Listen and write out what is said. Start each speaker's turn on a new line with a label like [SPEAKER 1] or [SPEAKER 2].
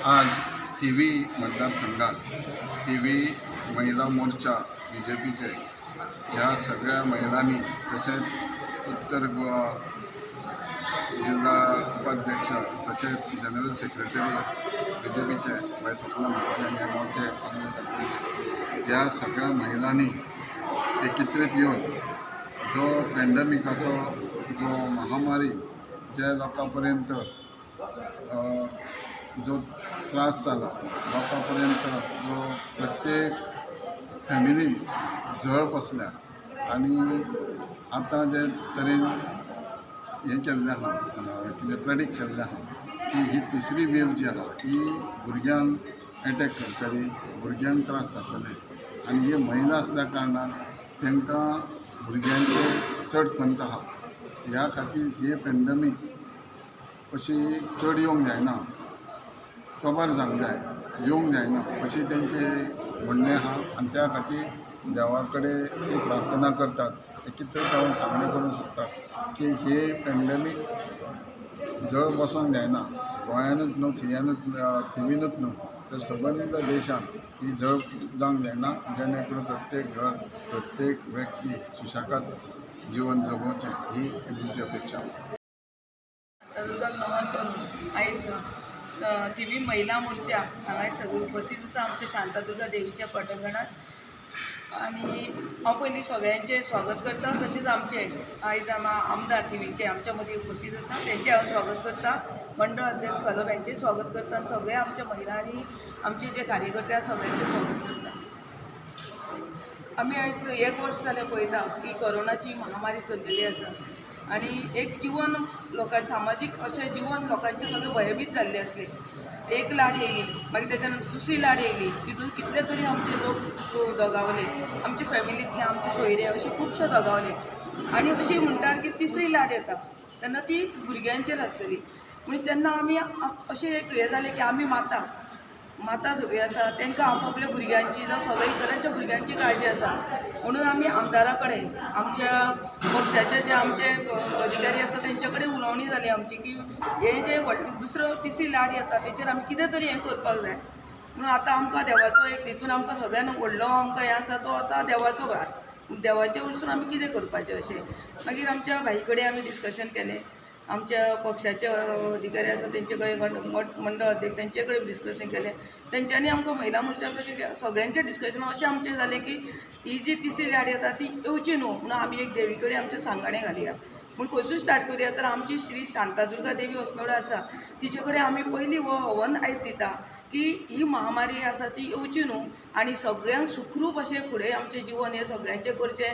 [SPEAKER 1] आज थिवी मतदारसंघात थिवी महिला मोर्चा BJPचे ह्या सगळ्या महिलांनी तसेच उत्तर गोवा जिल्हा उपाध्यक्ष तसेच जनरल सेक्रेटरी BJPचे भाई स्वप्ना म्हातारे आणि गावचे आमचे सरपंच ह्या सगळ्या महिलांनी एकत्रित येऊन जो पॅन्डेमिकाचो जो महामारी ज्या लोकांपर्यंत जो त्रास झाला लोकांपर्यंत जो प्रत्येक फॅमिलीन झळ बसल्या आणि आता जे तरेन हें केल्लें आहा कितें प्रेडिक्ट केल्लें आहा की ही तिसरी वेव जी आहा ही भुरग्यांक एटॅक करतली भुरग्यांक त्रास जातले आनी हे महिला आसल्या कारणान तांकां भुरग्यांचे चड खंत आहा ह्या खातीर हे पॅन्डेमीक अशी चड येवंक जायना कवर जावंक जाय येवंक जायना अशी तेंचे म्हणणें आहा आनी त्या खातीर देवा कडेन ती प्रार्थना करतात एकत्र जावन सांगणें करूंक सोदतात की हे पॅन्डेमीक जळ बसोंक जायना गोंयानूच न्हू थिवीनूच न्हू तर सबंद देशान ही जळ जावंक जायना जेणे करून प्रत्येक घर प्रत्येक व्यक्ती सुशेगाद जीवन जगोवचें ही तेंची अपेक्षा.
[SPEAKER 2] आयज थिवी महिला मोर्चा हांगा सगळी उपस्थित आसा आमच्या शांतादुर्गा देवीच्या पटंगणात आनी हांव पयलीं सगळ्यांचें स्वागत करता तशेंच आमचे आयज आमदार थिवीचे आमच्या मदीं उपस्थित आसा तेंचें हांव स्वागत करता मंडळ अध्यक्ष कदम यांचें स्वागत करता आनी सगळे आमच्या महिलांनी आमचे जे कार्यकर्ते आसा सगळ्यांचें स्वागत करता. आमी आयज 1 वर्स जालें पळयता की कोरोनाची महामारी चल्लेली आसा आनी एक जीवन लोकांचे सामाजीक अशें जीवन लोकांचे सगळे भयभीत जाल्ले आसले. एक लाट येयली मागीर तेच्या नंतर दुसरी लाट येयली तितून कितले तरी आमचे लोक दोगावले आमचे फॅमिलींतले आमचे सोयरे अशे खुबशे दोगावले आनी अशी म्हणटात की तिसरी लाट येता तेन्ना ती भुरग्यांचेर आसतली म्हणजे तेन्ना आमी अशें एक हें जालें की आमी माता सगळीं आसा तांकां आपापल्या भुरग्यांची जावं सगळ्या इतरांच्या भुरग्यांची काळजी आसा म्हणून आमी आमदारा कडेन आमच्या पक्षाचे जे आमचे अधिकारी आसा तेंचे कडेन उलोवणी जाली आमची की हे जे दुसरो तिसरी लाट येता तेचेर आमी कितें तरी हें करपाक जाय म्हणून आतां आमकां देवाचो एक तितून आमकां सगळ्यांक व्हडलो आमकां हें आसा तो आतां देवाचो भार देवाचे वरसून आमी कितें करपाचें अशें मागीर आमच्या भाई कडेन आमी डिस्कशन केलें आमच्या पक्षाचे अधिकारी आसा तेंचे कडेन मंडळ अध्यक्ष तेंचे कडेन डिस्कशन केलें तेंच्यांनी आमकां महिला मोर्चा कडेन सगळ्यांचें डिस्कशन अशें आमचें जालें की ही जी तिसरी लाट येता ती येवची न्हू म्हणून आमी एक देवी कडेन आमचें सांगणें घालया पूण खंयसून स्टार्ट करुया तर आमची श्री शांतादुर्गा देवी अस्नोडा आसा तिचे कडेन आमी पयलीं हो हवन आयज दिता की ही महामारी आसा ती येवची न्हू आनी सगळ्यांक सुखरूप अशें फुडें आमचें जिवन हें सगळ्यांचें करचें